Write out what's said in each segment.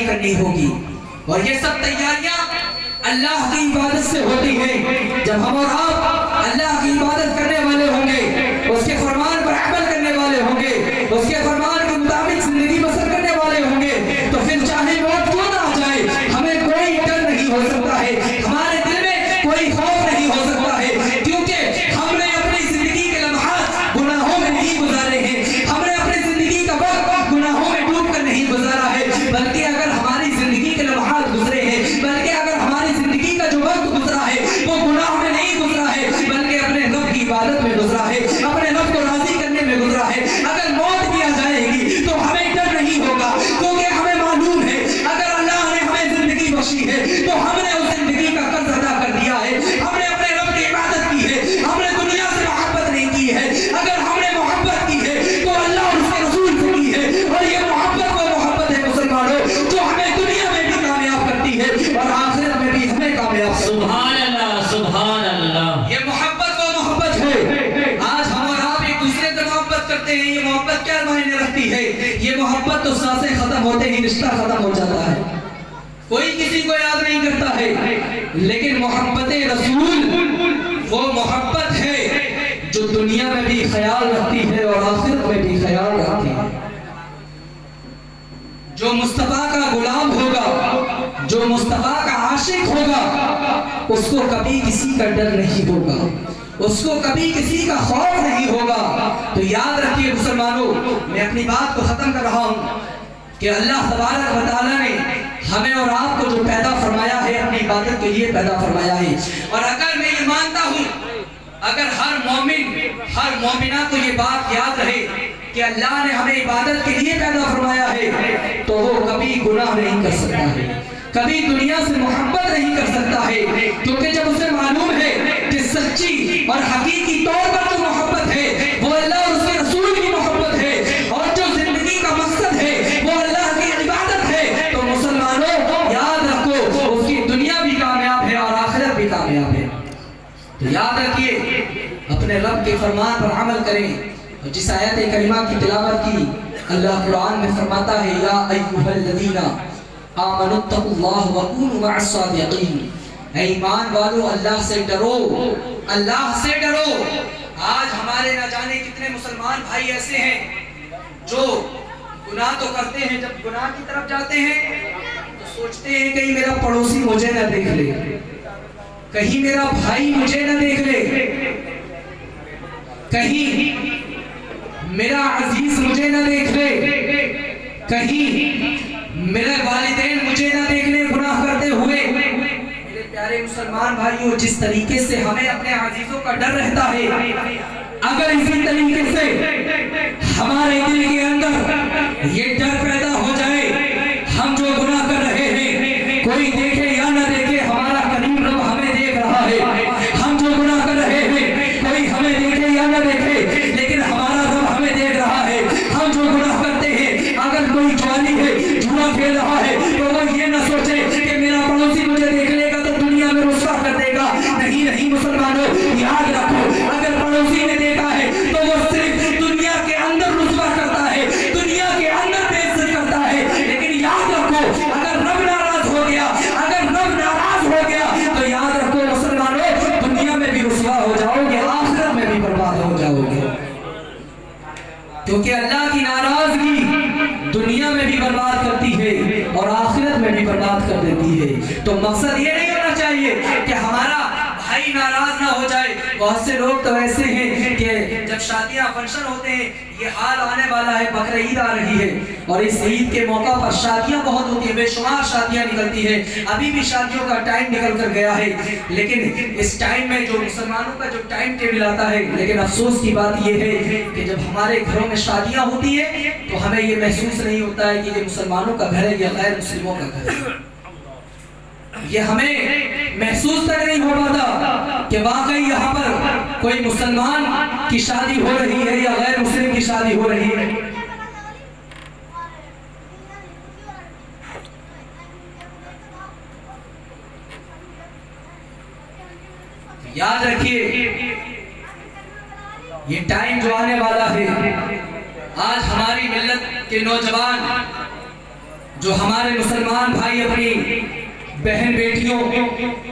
کرنی ہوگی، اور یہ سب تیاریاں اللہ کی عبادت سے ہوتی ہیں۔ جب ہم اور آپ اللہ کی عبادت کرنے والے ہوں گے، اس کے فرمان پر عمل کرنے والے ہوں گے، اس کے فرمان کے مطابق زندگی بسر کرنے والے ہوں گے، تو پھر چاہے موت کیوں نہ آ جائے ہمیں کوئی ڈر نہیں ہو سکتا ہے، ہمارے دل میں کوئی خوف نہیں ہو سکتا ہے، کیونکہ ہم نے اپنی زندگی کے لمحات گناہوں میں نہیں گزارے ہیں، ہم نے اپنی زندگی کا وقت گناہوں میں ڈوب کر نہیں گزارا ہے، بلکہ اگر ہماری زندگی کے لمحات گزرے ہیں، بلکہ اگر ہماری زندگی کا جو وقت گزرا ہے وہ گناہ میں نہیں گزرا ہے، بلکہ اپنے رب کی عبادت میں گزرا ہے، اپنے رب کو راضی کرنے میں گزرا ہے۔ اگر موت بھی آ جائے گی تو ہمیں ڈر نہیں ہوگا، کیونکہ ہمیں معلوم ہے اگر اللہ نے ہمیں زندگی بخشی ہے تو ہم نے اس زندگی کا قرض ادا کر دیا ہے، ہم نے اپنے رب کی عبادت کی ہے، ہم نے دنیا سے محبت نہیں کی ہے۔ اگر ہم نے محبت کی ہے تو اللہ اور اس کے رسول سے کی ہے، اور یہ محبت وہ محبت ہے مسلمانوں جو ہمیں دنیا میں بھی کامیاب کرتی ہے اور آخرت میں بھی ہمیں کامیاب کرتی ہے۔ سبحان اللہ، سبحان اللہ۔ یہ محبت وہ محبت ہے۔ آج ہم اور آپ ایک دوسرے سے محبت کرتے ہیں، یہ محبت کیا معنی رکھتی ہے؟ یہ محبت تو سانسیں ختم ہوتے ہی رشتہ ختم ہو جاتا ہے، کوئی کسی کو یاد نہیں کرتا ہے، لیکن محبت رسول وہ محبت ہے جو دنیا میں بھی خیال رکھتی ہے اور آخرت میں بھی خیال رکھتی ہے۔ جو مصطفیٰ کا غلام ہوگا، جو مصطفیٰ کا عاشق ہوگا، اس کو کبھی کسی کا ڈر نہیں ہوگا، اس کو کبھی کسی کا خوف نہیں ہوگا۔ تو یاد رکھیے مسلمانوں، میں اپنی بات کو ختم کر رہا ہوں کہ اللہ تبارک و تعالیٰ نے ہمیں اور آپ کو جو پیدا فرمایا ہے اپنی عبادت کے لیے پیدا فرمایا ہے، اور اگر میں یہ مانتا ہوں، اگر ہر مومن ہر مومنہ کو یہ بات یاد رہے کہ اللہ نے ہمیں عبادت کے لیے پیدا فرمایا ہے، تو وہ کبھی گناہ نہیں کر سکتا ہے، کبھی دنیا سے محبت نہیں کر سکتا ہے، کیونکہ جب اسے معلوم ہے کہ سچی اور حقیقی طور پر جو محبت ہے وہ اللہ اور اس کے رسول کی محبت ہے، اور جو زندگی کا مقصد ہے وہ اللہ کی عبادت ہے، تو مسلمانوں یاد رکھو اس کی دنیا بھی کامیاب ہے اور آخرت بھی کامیاب ہے۔ تو یاد رکھیے، اپنے رب کے فرمان پر عمل کریں، اور جس آیت کریمہ کی تلاوت کی اللہ قرآن میں فرماتا ہے یا ایھا الذین آمنوا اتقوا اللہ وکونوا مع الصادقین، اے ایمان والو اللہ سے ڈرو، اللہ سے ڈرو۔ آج ہمارے نہ جانے کتنے مسلمان بھائی ایسے ہیں جو گناہ تو کرتے ہیں، جب گناہ کی طرف جاتے ہیں تو سوچتے ہیں کہیں میرا پڑوسی مجھے نہ دیکھ لے، کہیں میرا بھائی مجھے نہ دیکھ لے، کہیں میرا عزیز مجھے نہ دیکھ لے، کہیں میرے والدین مجھے نہ دیکھ لے گناہ کرتے ہوئے۔ میرے پیارے مسلمان بھائیوں، جس طریقے سے ہمیں اپنے عزیزوں کا ڈر رہتا ہے، اگر اسی طریقے سے ہمارے دل کے اندر یہ ڈر پیدا ہو جائے، ہم جو گناہ کر رہے ہیں کوئی دیکھے یا نہ دیکھے ہمارا کریم رب ہمیں دیکھ رہا ہے، ہم جو گناہ کر رہے ہیں کوئی ہمیں دیکھے یا نہ دیکھے لیکن ہمارا رب ہمیں دیکھ رہا ہے، ہم جو گناہ کرتے ہیں اگر کوئی جوانی ہے جوا کھیل رہا ہے تو وہ یہ نہ سوچے کہ میرا پڑوسی مجھے دیکھ لے گا تو دنیا میں رسوا کر دے گا، نہیں مسلمانوں یاد رکھو، اگر پڑوسی نے دیکھا ہے تو وہ صرف دنیا کے اندر رسوا کرتا ہے، دنیا کے اندر بے عزت کرتا ہے، لیکن یاد رکھو اگر رب ناراض ہو گیا، اگر رب ناراض ہو گیا تو یاد رکھو مسلمانوں دنیا میں بھی رسوا ہو جاؤ گے، آخرت میں بھی برباد ہو جاؤ گے، کیونکہ اللہ کی ناراضگی دنیا میں بھی برباد کرتی ہے اور آخرت میں بھی برباد کر دیتی ہے۔ تو مقصد یہ نہیں ہونا چاہیے کہ ہمارا بھائی ناراض نہ ہو جائے۔ بہت سے لوگ تو ایسے ہیں کہ جب شادیاں فنکشن ہوتے ہیں، یہ حال آنے والا ہے، بقر عید آ رہی ہے اور اس عید کے موقع پر شادیاں بہت ہوتی ہیں، بے شمار شادیاں نکلتی ہیں، ابھی بھی شادیوں کا ٹائم نکل کر گیا ہے، لیکن اس ٹائم میں جو مسلمانوں کا جو ٹائم ٹیبل آتا ہے، لیکن افسوس کی بات یہ ہے کہ جب ہمارے گھروں میں شادیاں ہوتی ہیں تو ہمیں یہ محسوس نہیں ہوتا ہے کہ یہ مسلمانوں کا گھر ہے یا غیر مسلموں کا گھر ہے، یہ ہمیں محسوس تک نہیں ہو پاتا کہ واقعی یہاں پر کوئی مسلمان کی شادی ہو رہی ہے یا غیر مسلم کی شادی ہو رہی ہے۔ یاد رکھیے یہ ٹائم جو آنے والا ہے، آج ہماری ملت کے نوجوان جو ہمارے مسلمان بھائی اپنی بہن بیٹیوں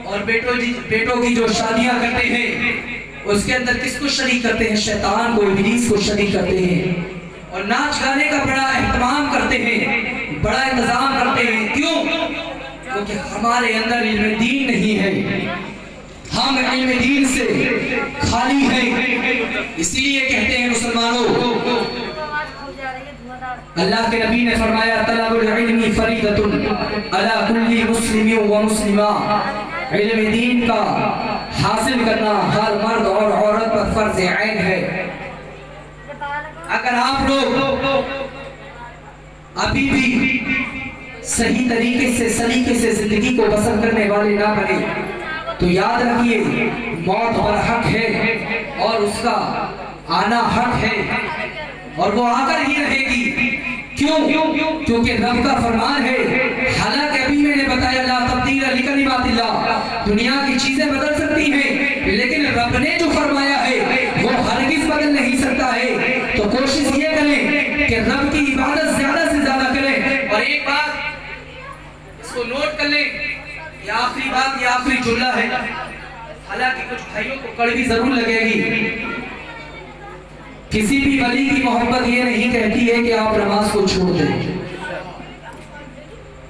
اور بیٹوں کی جو شادیاں کرتے ہیں اس کے اندر کس کو شریک کرتے ہیں؟ شیطان کو، ابلیس کو شریک کرتے ہیں، اور ناچ گانے کا بڑا اہتمام کرتے ہیں، بڑا انتظام کرتے ہیں۔ کیوں؟ کیونکہ ہمارے اندر علم دین نہیں ہے، ہم علم دین سے خالی ہیں۔ اسی لیے کہتے ہیں مسلمانوں، اللہ کے نبی نے فرمایا طلب العلم فریضۃ علی کل مسلم و مسلمہ، علم دین کا حاصل کرنا ہر مرد اور عورت پر فرض عین ہے۔ اگر آپ لوگ ابھی بھی صحیح طریقے سے سلیقے سے زندگی کو بسر کرنے والے نہ بنے تو یاد رکھیے موت برحق ہے اور اس کا آنا حق ہے، اور وہ آ کر ہی رہے گی۔ کیوں؟ کیونکہ رب کا فرمان ہے، حالانکہ ابھی میں نے بتایا لا تبدیل لکلمات اللہ، دنیا کی چیزیں بدل سکتی ہیں لیکن رب نے جو فرمایا ہے وہ ہرگز بدل نہیں سکتا ہے۔ تو کوشش یہ کریں کہ رب کی عبادت زیادہ سے زیادہ کریں۔ اور ایک بات اس کو نوٹ کر لیں، یہ آخری بات، یہ آخری جملہ ہے، حالانکہ کچھ بھائیوں کو کڑوی ضرور لگے گی۔ کسی بھی ولی کی محبت یہ نہیں کہتی ہے کہ آپ نماز کو چھوڑ دیں۔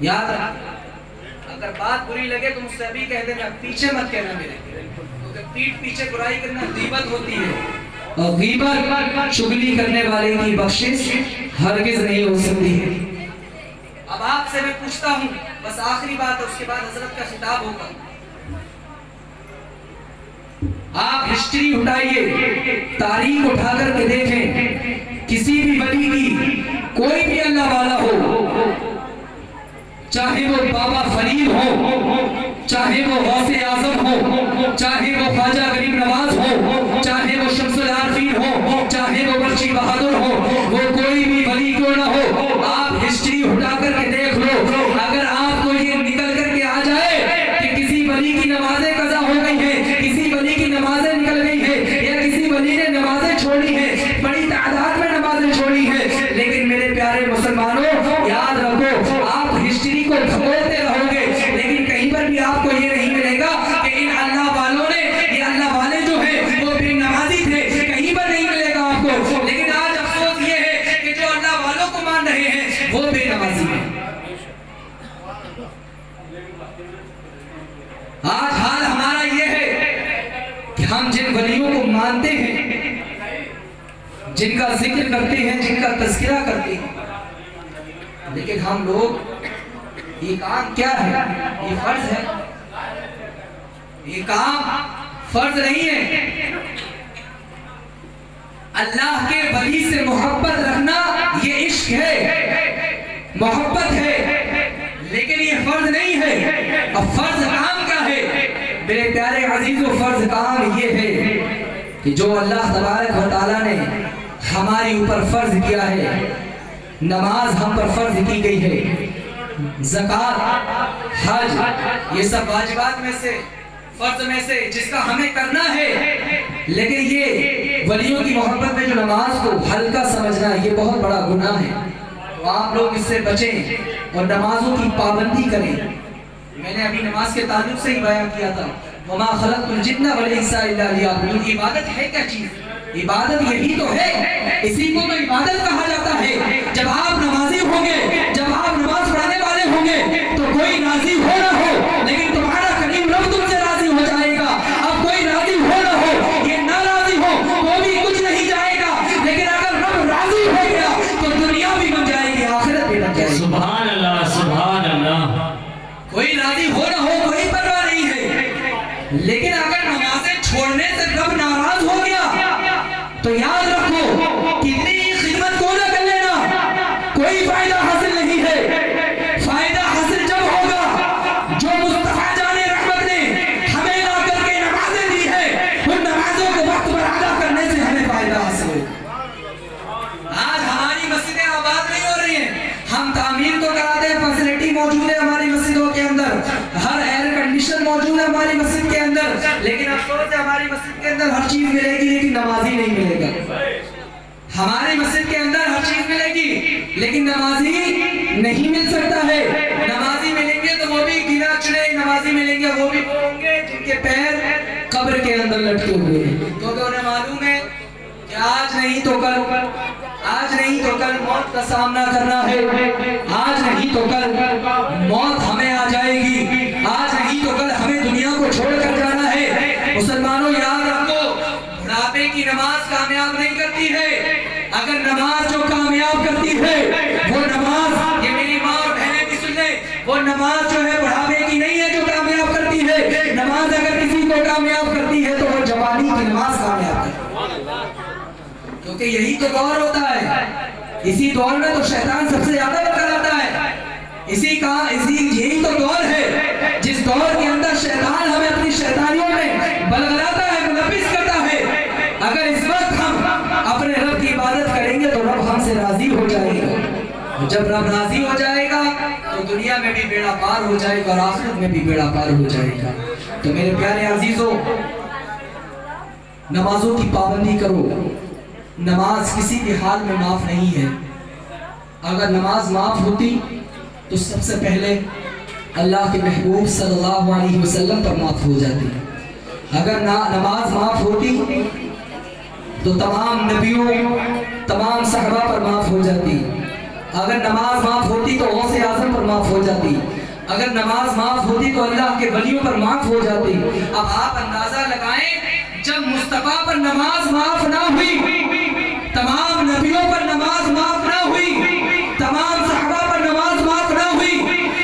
یاد رکھ، اگر بات بری لگے تو مجھ سے ابھی کہہ دینا، پیچھے مت کہنا میرے، کیونکہ پیٹھ پیچھے برائی کرنا غیبت ہوتی ہے، اور غیبت چغلی کرنے والے کی بخشش ہرگز نہیں ہو سکتی ہے۔ اب آپ سے میں پوچھتا ہوں، بس آخری بات ہے، اس کے بعد حضرت کا خطاب ہوگا۔ آپ ہسٹری اٹھائیے، تاریخ اٹھا کر کے دیکھیں، کسی بھی ولی کی، کوئی بھی اللہ والا ہو، چاہے وہ بابا فرید ہو، چاہے وہ غوث اعظم ہو، چاہے وہ خواجہ غریب نواز ہو، چاہے وہ شمس العارفین ہو، چاہے وہ بخشی بہادر ہو، وہ کوئی بھی ولی کیوں نہ ہو، آپ ہسٹری اٹھا کر کے دیکھ لو۔ اگر آپ کو یہ نکل کر کے آ جائے کہ کسی ولی کی نمازیں قضا ہو گئی ہیں، کسی ولی کی نمازیں نکل گئی ہیں، یا کسی ولی نے نمازیں چھوڑی ہیں، بڑی تعداد میں نمازیں چھوڑی ہیں، لیکن میرے پیارے مسلمانوں یاد رکھو، آپ ہسٹری کو دھکولتے رہو گے لیکن کہیں پر بھی آپ کو یہ نہیں ملے گا کہ ان اللہ والوں نے، یہ اللہ والے جو ہیں وہ بے نمازی تھے، کہیں پر نہیں ملے گا آپ کو۔ لیکن آج افسوس یہ ہے کہ جو اللہ والوں کو مان رہے ہیں وہ بے نمازی ہیں۔ آج حال ہمارا یہ ہے کہ ہم جن ولیوں کو مانتے ہیں، جن کا ذکر کرتے ہیں، جن کا تذکرہ کرتے ہیں، لیکن ہم لوگ یہ کام کیا ہے؟ یہ فرض ہے، یہ کام فرض نہیں ہے۔ اللہ کے ولی سے محبت رکھنا یہ عشق ہے، محبت ہے، لیکن یہ فرض نہیں ہے۔ اب فرض کام کیا ہے میرے پیارے عزیزو؟ فرض کام یہ ہے کہ جو اللہ تبارک و تعالیٰ نے ہمارے اوپر فرض کیا ہے، نماز ہم پر فرض کی گئی ہے، زکوٰۃ، حج، یہ سب واجبات میں سے، فرض میں سے جس کا ہمیں کرنا ہے، لیکن یہ ولیوں کی محبت میں جو نماز کو ہلکا سمجھنا یہ بہت بڑا گناہ ہے۔ تو آپ لوگ اس سے بچیں اور نمازوں کی پابندی کریں۔ میں نے ابھی نماز کے تعلق سے ہی بیان کیا تھا، وَمَا خَلَقْتُ الْجِنَّ وَالْإِنسَ إِلَّا لِيَعْبُدُونِ۔ عبادت ہے کیا چیز؟ عبادت یہی تو ہے، اسی کو تو عبادت کہا جاتا ہے۔ جب آپ نمازی ہوں گے، جب آپ نماز پڑھنے والے ہوں گے تو کوئی راضی ہو نہ ہو لیکن تمہارا کریم رب تم سے راضی ہو جائے گا۔ اب کوئی راضی ہو نہ ہو، یہ ناراضی ہو، وہ بھی کچھ نہیں جائے گا، لیکن اگر رب راضی ہو گیا تو دنیا بھی بن جائے گی، آخرت بھی بن جائے گی۔ سبحان اللہ، سبحان اللہ۔ کوئی راضی ہو نہ ہو کوئی پرواہ نہیں ہے، لیکن اگر نمازیں چھوڑنے سے رب ناراض ہو گیا تو یاد رکھو کتنی خدمت کو نہ کر لینا، کوئی فائدہ حاصل نہیں ہے۔ فائدہ حاصل جب ہوگا جو مصطفیٰ جان رحمت نے ہمیں لا کر کے نمازیں دی ہے، ان نمازوں کو وقت پر ادا کرنے سے ہمیں فائدہ حاصل ہوگا۔ آج ہماری مسجدیں آباد نہیں ہو رہی ہیں، ہم تعمیر تو کراتے ہیں، فیسلٹی موجود ہے ہماری مسجدوں کے اندر، ہر ایئر کنڈیشن موجود ہے ہماری مسجد کے اندر، لیکن افسوس ہے ہماری مسجد کے اندر ہر چیز ملے گی لیکن نمازی نہیں ملے گا، ہماری مسجد کے اندر ہر چیز ملے گی، لیکن نمازی نہیں مل سکتا ہے۔ نمازی ملیں گے تو وہ بھی گنا چنے نمازی ملیں گے، وہ بھی وہ ہوں گے جن کے پیر قبر کے اندر لٹکے ہوئے ہیں، کیونکہ انہیں معلوم ہے کہ آج نہیں تو کل موت کا سامنا کرنا ہے، آج نہیں تو کل موت ہمیں آ جائے گی، آج نہیں تو کل ہمیں دنیا کو چھوڑ کر جانا ہے۔ مسلمانوں یاد رکھو، بڑھاپے کی نماز کامیاب نہیں کرتی ہے، اگر نماز جو کامیاب کرتی ہے وہ نماز، یہ میری ماں اور بہنیں بھی سن لیں، وہ نماز جو ہے بڑھاپے کی نہیں ہے جو کامیاب کرتی ہے۔ نماز اگر کسی کو کامیاب کرتی ہے تو وہ جوانی کی نماز کامیاب کرتی ہے، کیونکہ یہی تو دور ہوتا ہے، اسی دور میں تو شیطان سب سے زیادہ بڑھ آتا ہے، یہی تو دور ہے جس دور کے اندر شیطان ہمیں اپنی شیطانیوں میں بلغلاتا ہے، ملبس کرتا ہے۔ اگر اس وقت ہم اپنے رب کی عبادت کریں گے تو رب ہم سے راضی ہو جائے گا، جب رب راضی ہو جائے گا تو دنیا میں بھی بیڑا پار ہو جائے گا اور آخرت میں بھی بیڑا پار ہو جائے گا۔ تو میرے پیارے عزیزوں، نمازوں کی پابندی کرو، نماز کسی بھی حال میں معاف نہیں ہے۔ اگر نماز معاف ہوتی تو سب سے پہلے اللہ کے محبوب صلی اللہ علیہ وسلم پر معاف ہو جاتی، اگر نماز معاف ہوتی تو تمام نبیوں، تمام صحابہ پر معاف ہو جاتی، اگر نماز معاف ہوتی تو غوث اعظم پر معاف ہو جاتی، اگر نماز معاف ہوتی تو اللہ کے ولیوں پر معاف ہو جاتی۔ اب آپ اندازہ لگائیں، جب مصطفیٰ پر نماز معاف نہ ہوئی، تمام نبیوں پر نماز معاف نہ ہوئی، تمام صحابہ پر نماز معاف نہ ہوئی،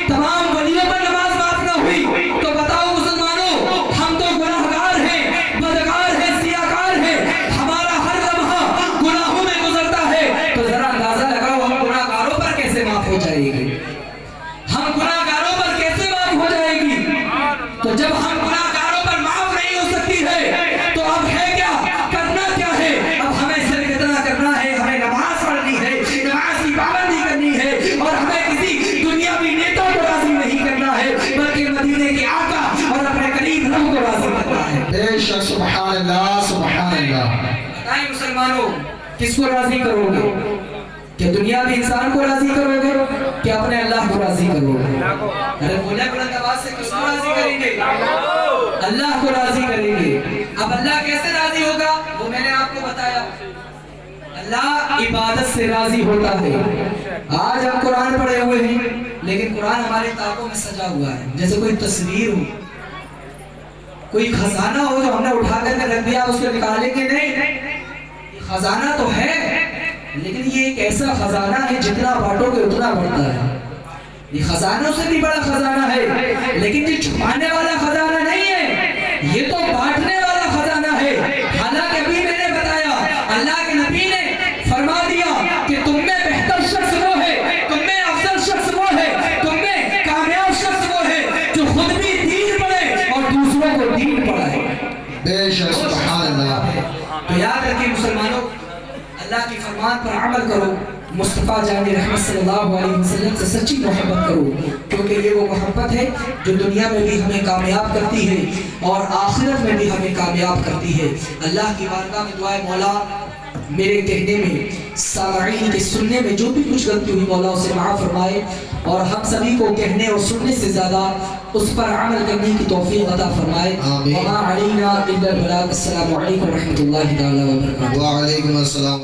تمام ولیوں پر نماز معاف نہ ہوئی، تو بتاؤ مسلمانوں، ہم تو گناہگار ہیں، بدکار ہیں، سیاہکار ہیں، ہمارا ہر لمحہ گناہوں میں گزرتا ہے، تو ذرا اندازہ لگاؤ ہم گناہگاروں پر کیسے معاف ہو جائے گی، ہم گناہگاروں پر کیسے معاف ہو جائے گی؟ تو جب ہم گناہگاروں پر معاف نہیں ہو سکتی ہے تو اب ہے کیا، کرنا کیا ہے؟ اب ہمیں صرف اتنا کرنا ہے، ہمیں نماز پڑھنی ہے، نماز کی پابندی کرنی ہے، اور ہمیں کسی دنیاوی نیتا کو راضی نہیں کرنا ہے، بلکہ مدینے کے آقا اور اپنے قریب رب کو راضی کرنا ہے۔ بے شک، سبحان اللہ، سبحان اللہ۔ بتائیں مسلمانوں، کس کو راضی کرو گے؟ کہ دنیاوی انسان کو راضی کرو گے کہ اپنے اللہ کو راضی کرو گے؟ ارے بولے بلند آواز سے، کس کو راضی کریں گے؟ اللہ کو راضی کریں گے۔ اب اللہ کیسے راضی ہوگا وہ میں نے آپ کو بتایا، اللہ عبادت سے راضی ہوتا ہے۔ آج ہم قرآن پڑھے ہوئے ہیں لیکن قرآن ہمارے طاقوں میں سجا ہوا ہے، جیسے کوئی تصویر ہو، کوئی خزانہ ہو جو ہم نے اٹھا کر رکھ دیا، اس کو نکالیں گے نہیں، خزانہ تو ہے لیکن یہ ایک ایسا خزانہ ہے جتنا بانٹو گے اتنا بڑھتا ہے، یہ خزانوں سے بھی بڑا خزانہ ہے، لیکن یہ چھپانے والا خزانہ نہیں ہے، یہ تو بانٹنے والا خزانہ ہے۔ حالانکہ ابھی میں نے بتایا، اللہ کے نبی نے فرما دیا کہ تم میں بہتر شخص وہ ہے، تم میں افضل شخص وہ ہے، تم میں کامیاب شخص وہ ہے جو خود بھی دین پڑھے اور دوسروں کو دین پڑھائے۔ بے شک، سبحان اللہ۔ تو یاد رکھیں مسلمانوں، اللہ کی فرمان پر عمل کرو، مصطفیٰ جان رحمت صلی اللہ علیہ وسلم سے سچی محبت کرو، کیونکہ یہ وہ محبت ہے جو دنیا میں بھی ہمیں کامیاب کرتی ہے اور آخرت میں بھی ہمیں کامیاب کرتی ہے۔ اللہ کی بارگاہ میں دعائے، مولا میرے کہنے میں، سامعین کے سننے میں جو بھی کچھ غلطی ہوئی مولا اسے معاف فرمائے، اور ہم سبھی کو کہنے اور سننے سے زیادہ اس پر عمل کرنے کی توفیق عطا فرمائے۔ آمین۔ وما علینا الا البلاغ۔ السلام علیکم ورحمۃ اللہ تعالی وبرکاتہ۔ وعلیکم السلام۔